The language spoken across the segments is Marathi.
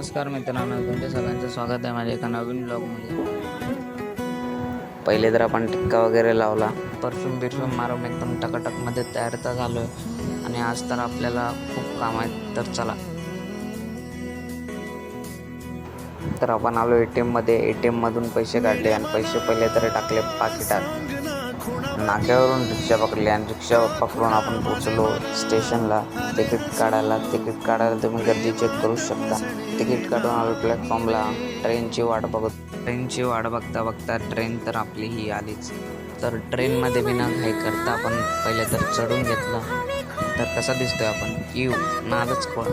नमस्कार मित्रांनो, तुमच्या सगळ्यांचं स्वागत आहे माझ्या एका नवीन ब्लॉगमध्ये. पहिले तर आपण टिक्का वगैरे लावला, परफ्यूम मारून एकदम टकाटकमध्ये तयार तर झालो आहे. आणि आज तर आपल्याला खूप काम आहेत, तर चला. तर आपण आलो ATM मध्ये. ATM मधून पैसे काढले आणि पैसे पहिले तर टाकले पाकिटात. नाक्यावरून रिक्षा पकडली आणि रिक्षा पकडून आपण पोचलो स्टेशनला तिकीट काढायला तुम्ही गर्दी चेक करू शकता. तिकीट काढून आलो प्लॅटफॉर्मला. ट्रेनची वाट बघता ट्रेन तर आपली ही आलीच. तर ट्रेनमध्ये बिना घाई करता आपण पहिले तर चढून घेतलं. तर कसा दिसतोय आपण नादच खोळा.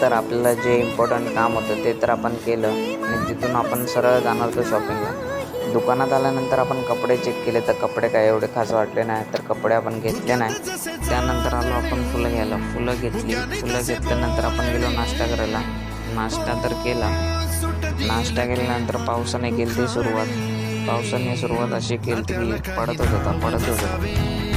तर आपल्याला जे इम्पॉर्टंट काम होतं ते तर आपण केलं आणि तिथून आपण सरळ जाणार होतो शॉपिंगला. दुकानात आल्यानंतर आपण कपडे चेक केले तर कपडे काय एवढे खास वाटले नाही, तर कपडे आपण घेतले नाही. त्यानंतर आलो आपण फुलं घ्यायला. फुलं घेतल्यानंतर आपण गेलो नाश्ता करायला. नाश्ता तर केला. नाश्ता केल्यानंतर पावसाने सुरुवात अशी केली की पडत होता.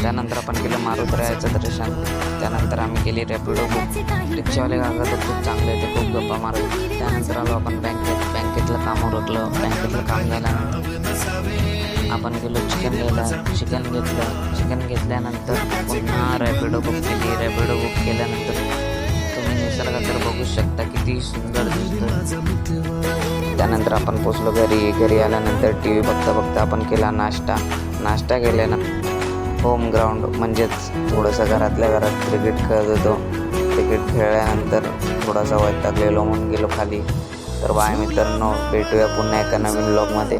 त्यानंतर आपण केलं मारुतीरायाचं दर्शन. त्यानंतर आम्ही केली रॅपिडो बुक. रिक्षावाले काका तर खूप चांगले, ते खूप गप्पा मारत. त्यानंतर आलो आपण बँकेतलं काम उरकलं. बँकेतलं काम झाल्यानंतर आपण गेलो चिकन घेतल्यानंतर पुन्हा रॅपिडो बुक केल्यानंतर तुम्ही निसर्गात तर बघू शकता किती सुंदर दिसतं. त्यानंतर आपण पोचलो घरी आल्यानंतर TV बघता आपण केला नाश्ता केल्यानंतर होम ग्राउंड म्हणजेच थोडंसं घरातल्या घरात क्रिकेट खेळत होतो. क्रिकेट खेळल्यानंतर थोडासा वैतागलेलो म्हणून गेलो खाली. तर बाय मित्रांनो, भेटूया पुन्हा एका नवीन व्लॉगमध्ये.